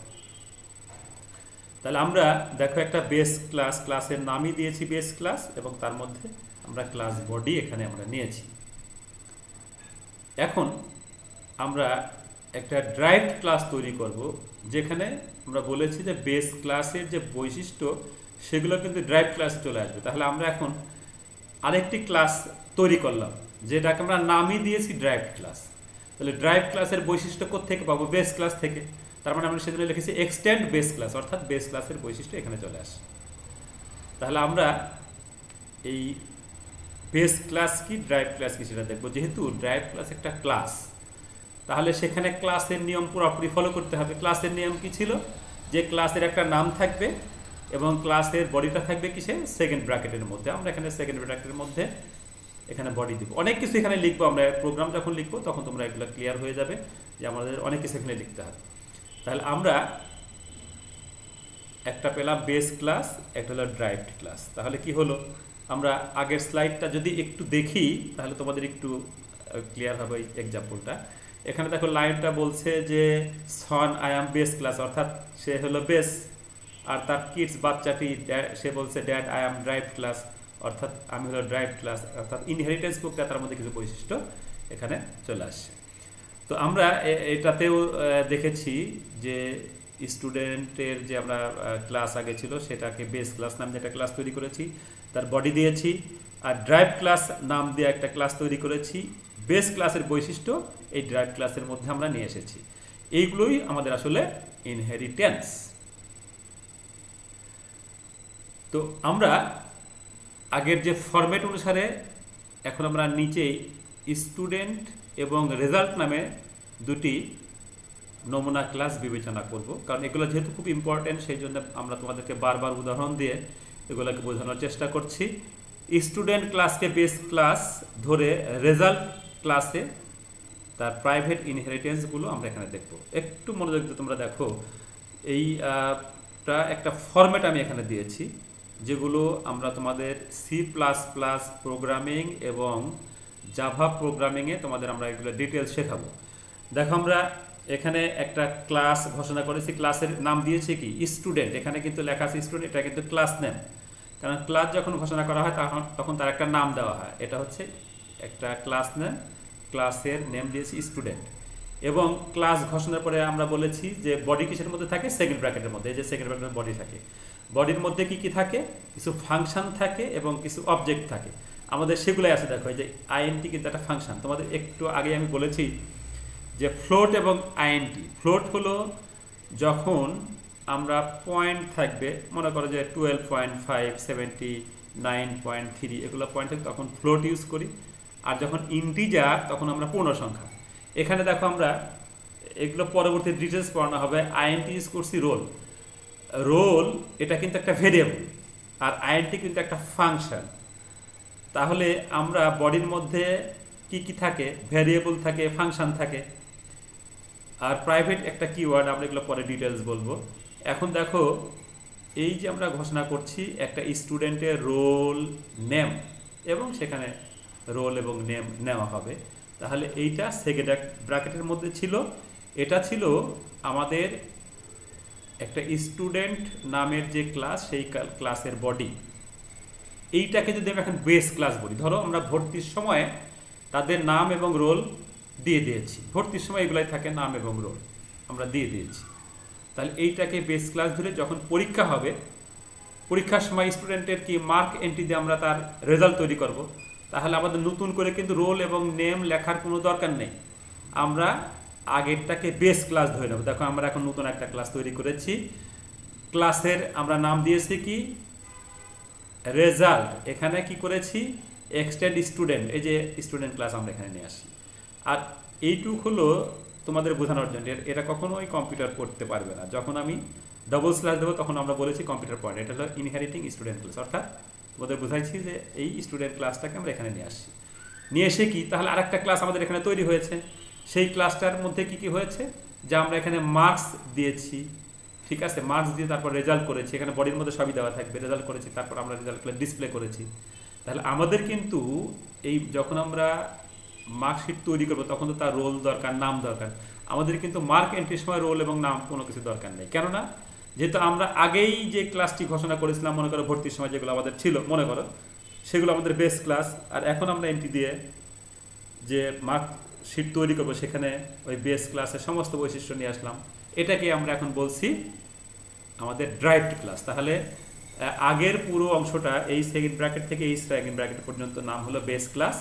তাহলে আমরা দেখো একটা বেস ক্লাস, ক্লাসের নামই দিয়েছি বেস ক্লাস, এবং তার মধ্যে আমরা ক্লাস বডি এখানে আমরা নিয়েছি। এখন আমরা একটা ড্রাইভড ক্লাস তৈরি করব, যেখানে আমরা বলেছি যে বেস ক্লাসের যে বৈশিষ্ট্য সেগুলো কিন্তু ড্রাইভ ক্লাসে চলে আসবে। তাহলে আমরা এখন আরেকটি ক্লাস তৈরি করলাম যেটাকে আমরা নামই দিয়েছি ড্রাইভড ক্লাস। তাহলে ড্রাইভ ক্লাসের বৈশিষ্ট্য কোত্থেকে পাবো? বেস ক্লাস থেকে। তার মানে আমরা সেজন্য লিখেছি এক্সটেন্ড বেস ক্লাস, অর্থাৎ বেস ক্লাসের বৈশিষ্ট্য এখানে চলে আসে। তাহলে আমরা এই বেস ক্লাস কি ড্রাইভ ক্লাস কি সেটা দেখবো। যেহেতু ড্রাইভ ক্লাস একটা ক্লাস, তাহলে সেখানে ক্লাসের নিয়ম পুরোপুরি ফলো করতে হবে। ক্লাসের নিয়ম কি ছিল? যে ক্লাসের একটা নাম থাকবে এবং ক্লাসের বডিটা থাকবে কিসে? সেকেন্ড ব্র্যাকেটের মধ্যে। আমরা এখানে সেকেন্ড ব্র্যাকেটের মধ্যে এখানে বডি দিব। অনেক কিছু এখানে লিখবো আমরা, প্রোগ্রাম যখন লিখবো তখন তোমরা এগুলো ক্লিয়ার হয়ে যাবে যে আমাদের অনেক কিছু এখানে লিখতে হবে। তাহলে আমরা একটা পেলাম বেস ক্লাস, একটা হলো ড্রাইভড ক্লাস। তাহলে কি হলো? আমরা আগের স্লাইডটা যদি একটু দেখি তাহলে তোমাদের একটু ক্লিয়ার হবে এই এক্সাম্পলটা। এখানে দেখো লাইনটা বলছে যে son I am base class, অর্থাৎ সে হলো বেস। আর তার কিডস বাচ্চাটি সে বলছে ড্যাড আই অ্যাম ড্রাইভড ক্লাস, অর্থাৎ আমি হলো ড্রাইভড ক্লাস। অর্থাৎ ইনহেরিটেন্স প্রক্রিয়া, তার মধ্যে কিছু বৈশিষ্ট্য এখানে চলে আসছে। তো আমরা এটাতেও দেখেছি যে স্টুডেন্টের যে আমরা ক্লাস আগে ছিল সেটাকে বেস ক্লাস নাম দিয়ে একটা ক্লাস তৈরি করেছি, তার বডি দিয়েছি। আর ড্রাইভ ক্লাস নাম দিয়ে একটা ক্লাস তৈরি করেছি। বেস ক্লাসের বৈশিষ্ট্য এই ড্রাইভ ক্লাসের মধ্যে আমরা নিয়ে এসেছি। এইগুলোই আমাদের আসলে ইনহেরিটেন্স। তো আমরা আগের যে ফরম্যাট অনুসারে এখন আমরা নিচে স্টুডেন্ট এবং রেজাল্ট নামে দুটি নমুনা ক্লাস বিবেচনা করব, কারণ এগুলো যেহেতু খুব ইম্পর্টেন্ট সেই জন্য আমরা তোমাদেরকে বারবার উদাহরণ দিয়ে এগুলোকে বোঝানোর চেষ্টা করছি। স্টুডেন্ট ক্লাসকে বেস ক্লাস ধরে রেজাল্ট ক্লাসে তার প্রাইভেট ইনহেরিটেন্সগুলো আমরা এখানে দেখব। একটু মনোযোগ দিয়ে তোমরা দেখো, এইটা একটা ফরম্যাট আমি এখানে দিয়েছি, যেগুলো আমরা তোমাদের সি প্লাস প্লাস প্রোগ্রামিং এবং জাভা প্রোগ্রামিংয়ে তোমাদের আমরা এগুলো ডিটেলস শেখাবো। দেখো, আমরা এখানে একটা ক্লাস ঘোষণা করেছি, ক্লাসের নাম দিয়েছি কি? স্টুডেন্ট। এখানে কিন্তু লেখা আছে স্টুডেন্ট, এটা কিন্তু ক্লাস নেম। কারণ ক্লাস যখন ঘোষণা করা হয় তখন তার একটা নাম দেওয়া হয়। এটা হচ্ছে একটা ক্লাস নেম, ক্লাসের নেম দিয়েছি স্টুডেন্ট, এবং ক্লাস ঘোষণার পরে আমরা বলেছি যে বডি কিসের মধ্যে থাকে, সেকেন্ড ব্র্যাকেটের মধ্যে। এই যে সেকেন্ড ব্র্যাকেটের বডি থাকে, বডির মধ্যে কি কি থাকে, কিছু ফাংশন থাকে এবং কিছু অবজেক্ট থাকে। আমাদের সেগুলোই আছে, দেখো এই যে আইএনটি কিন্তু একটা ফাংশন। তোমাদের একটু আগে আমি বলেছি যে ফ্লোট এবং আইএনটি। ফ্লোট হলো যখন আমরা পয়েন্ট থাকবে, মনে করো যে 12.5, 79.3 এগুলো পয়েন্ট থাকে, তখন ফ্লোট ইউজ করি। আর যখন ইন্টিজার তখন আমরা পূর্ণ সংখ্যা। এখানে দেখো আমরা এগুলো পরবর্তী ডিটেলস পড়ানো হবে। আইএনটি ইউজ করছি রোল। রোল এটা কিন্তু একটা ভেরিয়েবল, আর আইএনটি কিন্তু একটা ফাংশন। তাহলে আমরা বডির মধ্যে কি কি থাকে, ভেরিয়েবল থাকে, ফাংশন থাকে, আর প্রাইভেট একটা কিওয়ার্ড। আমরা এগুলো পরে ডিটেলস বলবো। এখন দেখো এই যে আমরা ঘোষণা করছি একটা স্টুডেন্টের রোল নেম, এবং সেখানে রোল এবং নেম নেওয়া হবে। তাহলে এইটা সেকেন্ড ব্র্যাকেটের মধ্যে ছিল। এটা ছিল আমাদের একটা স্টুডেন্ট নামের যে ক্লাস, সেই ক্লাসের বডি। এইটাকে যদি আমি এখন বেস ক্লাস বলি, ধরো আমরা ভর্তির সময় তাদের নাম এবং রোল দিয়ে দিয়েছি। ভর্তির সময় এগুলাই থাকে, নাম এবং রোল আমরা দিয়ে দিয়েছি। তাহলে এইটাকে বেস ক্লাস ধরে যখন পরীক্ষা হবে, পরীক্ষার সময় স্টুডেন্টের কি মার্ক এন্ট্রি দিয়ে আমরা তার রেজাল্ট তৈরি করব। তাহলে আমাদের নতুন করে কিন্তু রোল এবং নেম লেখার কোনো দরকার নেই, আমরা আগেরটাকে বেস ক্লাস ধরে নেব। দেখো আমরা এখন নতুন একটা ক্লাস তৈরি করেছি। ক্লাসের আমরা নাম দিয়েছি কি, রেজাল্ট। এখানে কি করেছি, এক্সটেন্ড স্টুডেন্ট, এই যে স্টুডেন্ট ক্লাস আমরা এখানে নিয়ে আসি। আর এইটুক হলো তোমাদের বোঝানোর জন্য, এটা কখনোই কম্পিউটার করতে পারবে না। যখন আমি ডবল স্ল্যাশ দেবো তখন আমরা বলেছি কম্পিউটার পয়েন্ট, এটা হলো ইনহেরিটিং স্টুডেন্ট ক্লাস। অর্থাৎ তোমাদের বোঝাইছি যে এই স্টুডেন্ট ক্লাসটাকে আমরা এখানে নিয়ে আসি। নিয়ে এসে কি, তাহলে আরেকটা ক্লাস আমাদের এখানে তৈরি হয়েছে। সেই ক্লাসটার মধ্যে কি কি হয়েছে, যা আমরা এখানে মার্কস দিয়েছি, ঠিক আছে, মার্কস দিয়ে তারপর রেজাল্ট করেছি। এখানে বডির মধ্যে সবই দেওয়া থাকবে, রেজাল্ট করেছি, তারপর আমরা রেজাল্টগুলো ডিসপ্লে করেছি। তাহলে আমাদের কিন্তু এই যখন আমরা মার্কশিট তৈরি করবো তখন তো তার রোল দরকার, নাম দরকার। আমাদের কিন্তু মার্ক এন্ট্রির সময় রোল এবং নাম কোনো কিছু দরকার নেই, কেননা যেহেতু আমরা আগেই যে ক্লাসটি ঘোষণা করেছিলাম, মনে করো ভর্তির সময় যেগুলো আমাদের ছিল, মনে করো সেগুলো আমাদের বেস ক্লাস। আর এখন আমরা এন্ট্রি দিয়ে যে মার্কশিট তৈরি করবো, সেখানে ওই বেস ক্লাসের সমস্ত বৈশিষ্ট্য নিয়ে আসলাম। এটাকে আমরা এখন বলছি আমাদের ড্রাইভড ক্লাস। তাহলে আগের পুরো অংশটা এই সেকেন্ড ব্র্যাকেট থেকে এই সেকেন্ড ব্র্যাকেট পর্যন্ত নাম হলো বেস ক্লাস,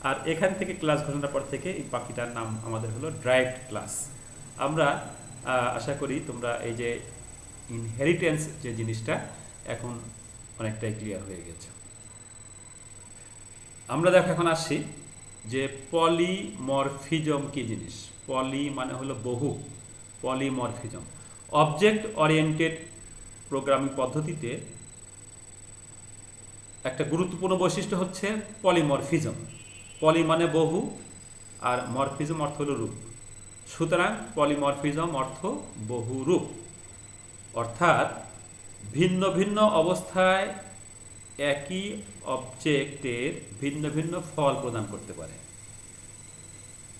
আর এখান থেকে ক্লাস ঘোষণার পর থেকে এই বাকিটার নাম আমাদের হলো ড্রাইভড ক্লাস। আমরা আশা করি তোমরা এই যে ইনহেরিটেন্স যে জিনিসটা এখন অনেকটাই ক্লিয়ার হয়ে গেছে। আমরা দেখো এখন আসছি যে পলিমরফিজম কি জিনিস। পলি মানে হলো বহু, পলিমরফিজম। অবজেক্ট ওরিয়েন্টেড প্রোগ্রামিং পদ্ধতিতে একটা গুরুত্বপূর্ণ বৈশিষ্ট্য হচ্ছে পলিমরফিজম। পলি মানে বহু, আর মরফিজম অর্থ হলো রূপ। সুতরাং পলিমরফিজম অর্থ বহু রূপ, অর্থাৎ ভিন্ন ভিন্ন অবস্থায় একই অবজেক্টের ভিন্ন ভিন্ন ফল প্রদান করতে পারে।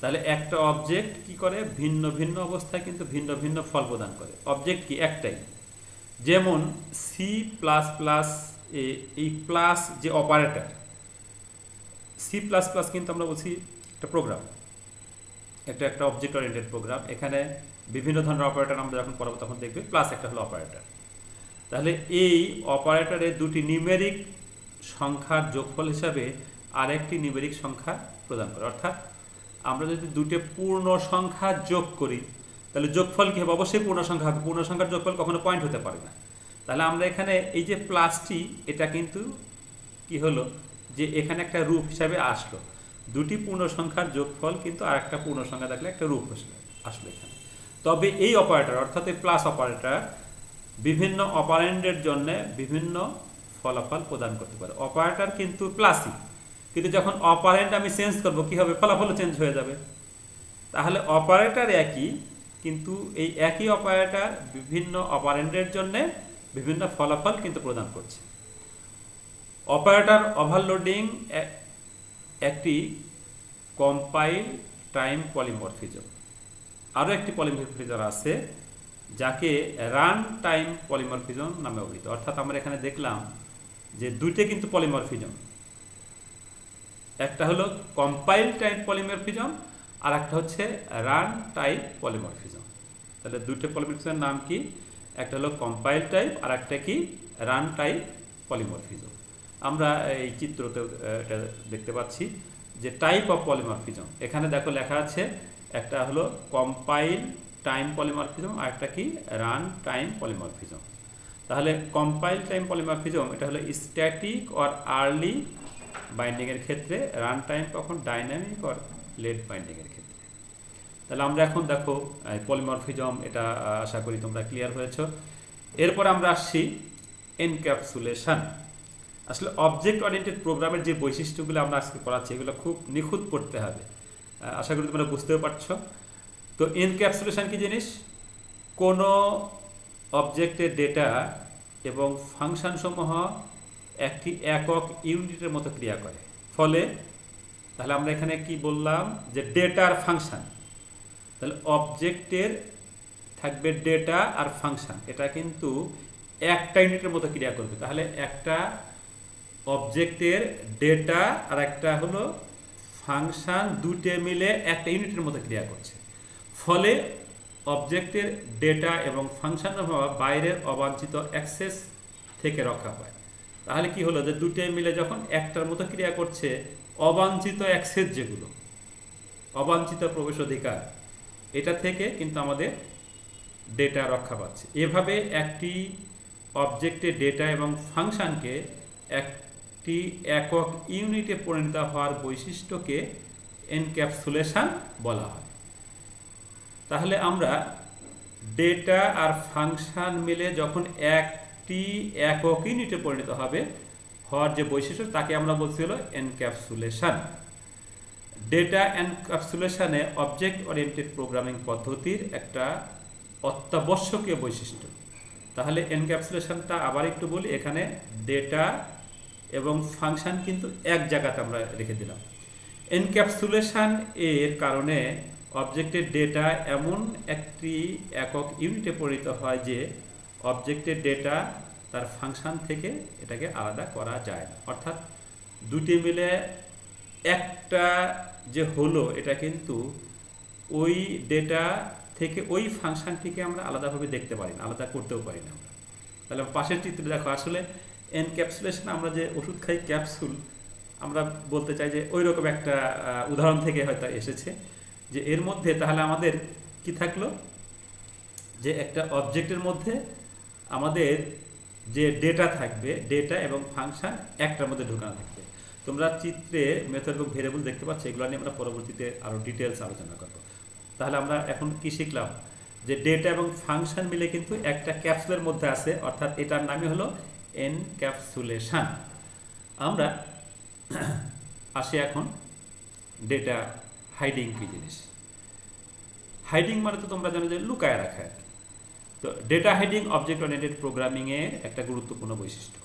তাহলে একটা অবজেক্ট কি করে, ভিন্ন ভিন্ন অবস্থায় কিন্তু ভিন্ন ভিন্ন ফল প্রদান করে। অবজেক্ট কি একটাই, যেমন সি প্লাস প্লাস এই প্লাস যে অপারেটর, সি প্লাস প্লাস কিন্তু আমরা বলছি একটা প্রোগ্রাম, একটা অবজেক্ট ওরিয়েন্টেড প্রোগ্রাম। এখানে বিভিন্ন ধরনের অপারেটর আমরা যখন পড়াবো তখন দেখবে, প্লাস একটা হলো অপারেটর। তাহলে এই অপারেটরে দুটি নিউমেরিক সংখ্যার যোগফল হিসাবে আরেকটি নিউমেরিক সংখ্যা প্রদান করে। অর্থাৎ আমরা যদি দুটো পূর্ণ সংখ্যা যোগ করি তাহলে যোগফল কি হবে, অবশ্যই পূর্ণ সংখ্যা হবে। পূর্ণ সংখ্যার যোগফল কখনো পয়েন্ট হতে পারে না। তাহলে আমরা এখানে এই যে প্লাসটি, এটা কিন্তু কি হলো, যে এখানে একটা রূপ হিসাবে আসলো। দুটি পূর্ণ সংখ্যার যোগফল কিন্তু আর একটা পূর্ণ সংখ্যা থাকলে একটা রূপ আসলো এখানে। তবে এই অপারেটর অর্থাৎ এই প্লাস অপারেটর বিভিন্ন অপারেন্ডের জন্য বিভিন্ন ফলাফল প্রদান করতে পারে। অপারেটর কিন্তু প্লাসই, কিন্তু যখন অপারেন্ড আমি চেঞ্জ করব কি হবে, ফলাফলও চেঞ্জ হয়ে যাবে। তাহলে অপারেটর একই, কিন্তু এই একই অপারেটর বিভিন্ন অপারেন্ডের জন্য বিভিন্ন ফলাফল কিন্তু প্রদান করছে। অপারেটর ওভারলোডিং একটি কম্পাইল টাইম পলিমরফিজম। আরও একটি পলিমরফিজম আছে যাকে রান টাইম পলিমরফিজম নামে অভিহিত। অর্থাৎ আমরা এখানে দেখলাম যে দুইটা কিন্তু পলিমরফিজম, একটা হলো কম্পাইল টাইপ পলিমরফিজম আর একটা হচ্ছে রান টাইপ পলিমরফিজম। তাহলে দুটো পলিমরফিজমের নাম কি? একটা হলো কম্পাইল টাইপ আর একটা কি রান টাইপ পলিমরফিজম। আমরা এই চিত্রতে এটা দেখতে পাচ্ছি যে টাইপ অফ পলিমরফিজম। এখানে দেখো লেখা আছে একটা হলো কম্পাইল টাইম পলিমরফিজম আর একটা কি রান টাইম পলিমরফিজম। তাহলে কম্পাইল টাইম পলিমরফিজম এটা হলো স্ট্যাটিক অর আর্লি বাইন্ডিংয়ের ক্ষেত্রে, রান টাইম কখন ডাইনামিক অর লেট বাইন্ডিংয়ের ক্ষেত্রে। তাহলে আমরা এখন দেখো পলিমরফিজম এটা আশা করি তোমরা ক্লিয়ার হয়েছ। এরপর আমরা আসছি এনক্যাপসুলেশন। আসলে অবজেক্ট ওরিয়েন্টেড প্রোগ্রামের যে বৈশিষ্ট্যগুলো আমরা আজকে পড়াচ্ছি এগুলো খুব নিখুঁত পড়তে হবে, আশা করি তোমরা বুঝতেও পারছো। তো এনক্যাপসুলেশন কি জিনিস? কোনো অবজেক্টের ডেটা এবং ফাংশন সমূহ একটি একক ইউনিটের মতো ক্রিয়া করে। ফলে তাহলে আমরা এখানে কি বললাম যে ডেটার ফাংশন, তাহলে অবজেক্টের থাকবে ডেটা আর ফাংশন, এটা কিন্তু একটা ইউনিটের মতো ক্রিয়া করবে। তাহলে একটা অবজেক্টের ডেটা আর একটা হলো ফাংশন দুটো মিলে একটা ইউনিটের মতো ক্রিয়া করছে। ফলে অবজেক্টের ডেটা এবং ফাংশন বাইরের অবাঞ্ছিত অ্যাক্সেস থেকে রক্ষা পায়। তাহলে কি হলো যে দুটো মিলে যখন একটার মতো ক্রিয়া করছে, অবাঞ্ছিত অ্যাক্সেস যেগুলো অবাঞ্ছিত প্রবেশ অধিকার এটা থেকে কিন্তু আমাদের ডেটা রক্ষা পাচ্ছে। এভাবে একটি অবজেক্টের ডেটা এবং ফাংশনকে একটি একক ইউনিটে পরিণত হওয়ার বৈশিষ্ট্যকে এনক্যাপসুলেশন বলা হয়। তাহলে আমরা ডেটা আর ফাংশন মিলে যখন একটি একক ইউনিটে পরিণত হওয়ার যে বৈশিষ্ট্য তাকে আমরা বলছি হলো এনক্যাপসুলেশন। ডেটা এনক্যাপসুলেশনে অবজেক্ট ওরিয়েন্টেড প্রোগ্রামিং পদ্ধতির একটা অত্যাবশ্যকীয় বৈশিষ্ট্য। তাহলে এনক্যাপসুলেশনটা আবার একটু বলি, এখানে ডেটা এবং ফাংশন কিন্তু এক জায়গাতে আমরা রেখে দিলাম। এনক্যাপসুলেশন এর কারণে অবজেক্টের ডেটা এমন একটি একক ইউনিটে পরিণত হয় যে অবজেক্টের ডেটা তার ফাংশন থেকে এটাকে আলাদা করা যায় না। অর্থাৎ দুটি মিলে একটা যে হলো এটা কিন্তু ওই ডেটা থেকে ওই ফাংশনটিকে আমরা আলাদাভাবে দেখতে পারি না, আলাদা করতেও পারি না আমরা। তাহলে পাশের চিত্রে দেখো, আসলে এনক্যাপসুলেশন আমরা যে ওষুধ খাই ক্যাপসুল, আমরা বলতে চাই যে ওই রকম একটা উদাহরণ থেকে হয়তো এসেছে যে এর মধ্যে তাহলে আমাদের কি থাকলো যে একটা অবজেক্টের মধ্যে আমাদের যে ডেটা থাকবে, ডেটা এবং ফাংশন একটার মধ্যে ঢোকানো থাকবে। তোমরা চিত্রে মেথড এবং ভেরিয়েবল দেখতে পাচ্ছ, এগুলো নিয়ে আমরা পরবর্তীতে আরও ডিটেলস আলোচনা করব। তাহলে আমরা এখন কি শিখলাম যে ডেটা এবং ফাংশন মিলে কিন্তু একটা ক্যাপসুলের মধ্যে আছে, অর্থাৎ এটার নামই হলো এনক্যাপসুলেশন। আমরা আসি এখন ডেটা হাইডিং কি জিনিস। হাইডিং মানে তো তোমরা জানো যে লুকায় রাখা। তো ডেটা হাইডিং অবজেক্ট ওরিয়েন্টেড প্রোগ্রামিংয়ে একটা গুরুত্বপূর্ণ বৈশিষ্ট্য।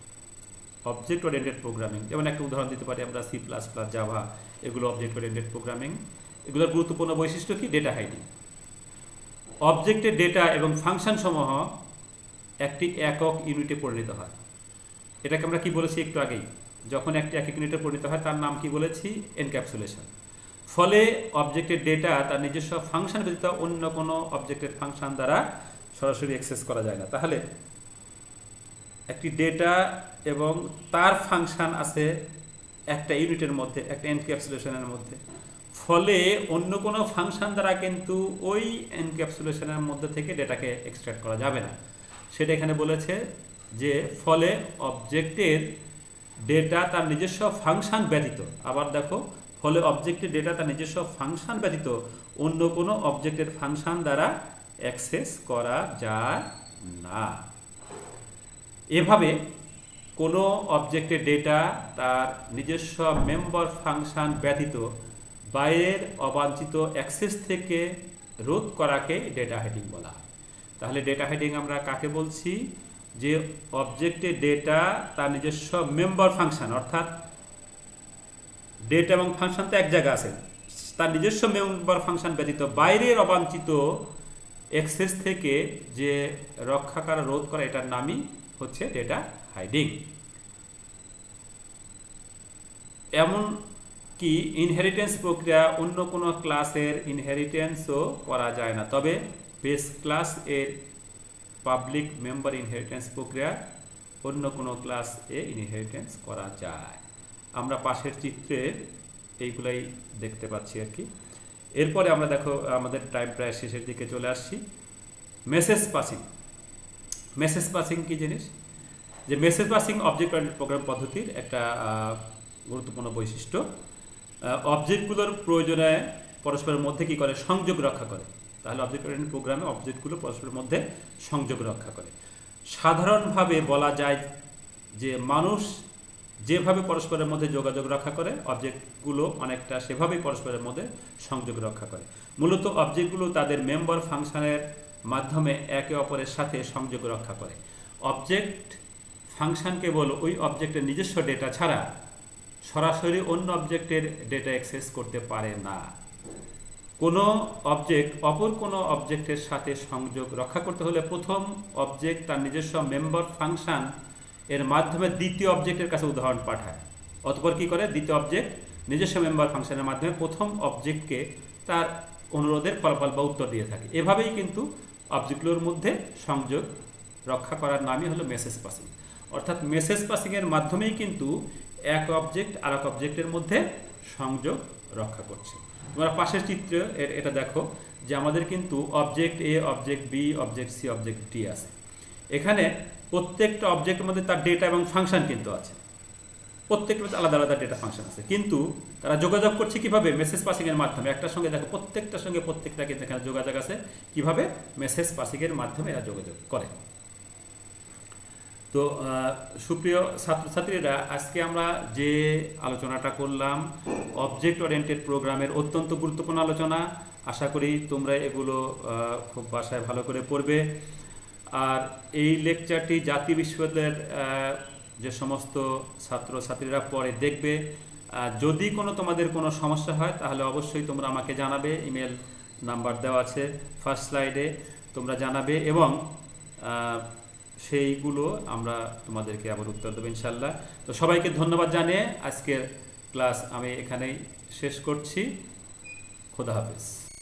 অবজেক্ট ওরিয়েন্টেড প্রোগ্রামিং, যেমন একটা উদাহরণ দিতে পারি আমরা সি প্লাস প্লাস, জাভা, এগুলো অবজেক্ট ওরিয়েন্টেড প্রোগ্রামিং। এগুলোর গুরুত্বপূর্ণ বৈশিষ্ট্য কি? Data hiding. অবজেক্টের ডেটা এবং ফাংশন সমূহ একটি একক ইউনিটে পরিণত হয়। এটাকে আমরা কি বলেছি একটু আগেই, যখন একটি একক ইউনিটে পরিণত হয় তার নাম কি বলেছি? এনক্যাপসুলেশন। ফলে অবজেক্টের ডেটা তার নিজস্ব ফাংশন ব্যতীত অন্য কোনো অবজেক্টের ফাংশন দ্বারা সরাসরি অ্যাক্সেস করা যায় না। তাহলে একটি ডেটা এবং তার ফাংশন আছে একটা ইউনিটের মধ্যে, একটা এনক্যাপসুলেশনের মধ্যে। ফলে অন্য কোনো ফাংশন দ্বারা কিন্তু ওই এনক্যাপসুলেশনের মধ্যে থেকে ডেটাকে এক্সট্রাক্ট করা যাবে না। সেটা এখানে বলেছে যে ফলে অবজেক্টের ডেটা তার নিজস্ব ফাংশন ব্যতীত, আবার দেখো, ফলে অবজেক্টের ডেটা তার নিজস্ব ফাংশন ব্যতীত অন্য কোনো অবজেক্টের ফাংশন দ্বারা অ্যাক্সেস করা যায় না। এভাবে কোনো অবজেক্টের ডেটা তার নিজস্ব মেম্বার ফাংশন ব্যতীত বাইরের অবাঞ্ছিত অ্যাক্সেস থেকে রোধ করাকে ডেটা হাইডিং বলা হয়। তাহলে ডেটা হাইডিং আমরা কাকে বলছি? যে অবজেক্টের ডেটা তার নিজস্ব মেম্বার ফাংশন, অর্থাৎ ডেটা এবং ফাংশন তো এক জায়গায় আছে, তার নিজস্ব মেম্বার ফাংশন ব্যতীত বাইরের অবাঞ্ছিত অ্যাক্সেস থেকে যে রক্ষা করা, রোধ করা, এটার নামই হচ্ছে ডেটা হাইডিং। এমন কি ইনহেরিটেন্স প্রক্রিয়া অন্য কোনো ক্লাসের ইনহেরিটেন্সও করা যায় না, তবে বেস ক্লাস এর পাবলিক মেম্বার ইনহেরিটেন্স প্রক্রিয়া অন্য কোনো ক্লাস এ ইনহেরিটেন্স করা যায়। আমরা পাশের চিত্রে এইগুলাই দেখতে পাচ্ছি আর কি। এরপরে আমরা দেখো আমাদের টাইম প্রায় শেষের দিকে চলে আসছি। Message passing. মেসেজ পাসিং কি জিনিস? যে message passing object oriented program পদ্ধতির একটা গুরুত্বপূর্ণ বৈশিষ্ট্য। অবজেক্টগুলোর প্রয়োজনে পরস্পরের মধ্যে কি করে? সংযোগ রক্ষা করে। তাহলে অবজেক্ট ওরিয়েন্টেড প্রোগ্রামে অবজেক্টগুলো পরস্পরের মধ্যে সংযোগ রক্ষা করে। সাধারণভাবে বলা যায় যে মানুষ যেভাবে পরস্পরের মধ্যে যোগাযোগ রক্ষা করে, অবজেক্টগুলো অনেকটা সেভাবেই পরস্পরের মধ্যে সংযোগ রক্ষা করে। মূলত অবজেক্টগুলো তাদের মেম্বার ফাংশনের মাধ্যমে একে অপরের সাথে সংযোগ রক্ষা করে। অবজেক্ট ফাংশন কেবল ওই অবজেক্টের নিজস্ব ডেটা ছাড়া সরাসরি অন্য অবজেক্টের ডেটা অ্যাক্সেস করতে পারে না। কোনো অবজেক্ট অপর কোনো অবজেক্টের সাথে সংযোগ রক্ষা করতে হলে প্রথম অবজেক্ট তার নিজস্ব মেম্বার ফাংশন এর মাধ্যমে দ্বিতীয় অবজেক্টের কাছে উদাহরণ পাঠায়। অতঃপর কী করে? দ্বিতীয় অবজেক্ট নিজস্ব মেম্বার ফাংশনের মাধ্যমে প্রথম অবজেক্টকে তার অনুরোধের ফলাফল বা উত্তর দিয়ে থাকে। এভাবেই কিন্তু অবজেক্টগুলোর মধ্যে সংযোগ রক্ষা করার নামই হলো মেসেজ পাসিং। অর্থাৎ মেসেজ পাসিংয়ের মাধ্যমেই কিন্তু এক অবজেক্ট আর এক অবজেক্টের মধ্যে সংযোগ রক্ষা করছে। তোমরা পাশের চিত্রে এটা দেখো যে আমাদের কিন্তু object A, object B, object C, object D আছে। এখানে প্রত্যেকটা অবজেক্টের মধ্যে তার ডেটা এবং ফাংশন কিন্তু আছে। প্রত্যেকটা মধ্যে আলাদা আলাদা ডেটা ফাংশন আছে, কিন্তু তারা যোগাযোগ করছে কিভাবে? মেসেজ পাসিংয়ের মাধ্যমে। একটার সঙ্গে দেখো প্রত্যেকটার সঙ্গে প্রত্যেকটা কিন্তু এখানে যোগাযোগ আছে। কিভাবে? মেসেজ পাসিংয়ের মাধ্যমে এরা যোগাযোগ করে। তো সুপ্রিয় ছাত্রছাত্রীরা, আজকে আমরা যে আলোচনাটা করলাম অবজেক্ট ওরিয়েন্টেড প্রোগ্রামের অত্যন্ত গুরুত্বপূর্ণ আলোচনা। আশা করি তোমরা এগুলো খুব বাসায় ভালো করে পড়বে। আর এই লেকচারটি জাতীয় বিশ্ববিদ্যালয়ের যে সমস্ত ছাত্রছাত্রীরা পরে দেখবে, যদি তোমাদের কোনো সমস্যা হয় তাহলে অবশ্যই তোমরা আমাকে জানাবে। ইমেল নাম্বার দেওয়া আছে ফার্স্ট স্লাইডে, তোমরা জানাবে এবং সেইগুলো আমরা তোমাদেরকে আবার উত্তর দেবো ইনশাল্লাহ। তো সবাইকে ধন্যবাদ জানিয়ে আজকের ক্লাস আমি এখানেই শেষ করছি। খোদা হাফেজ।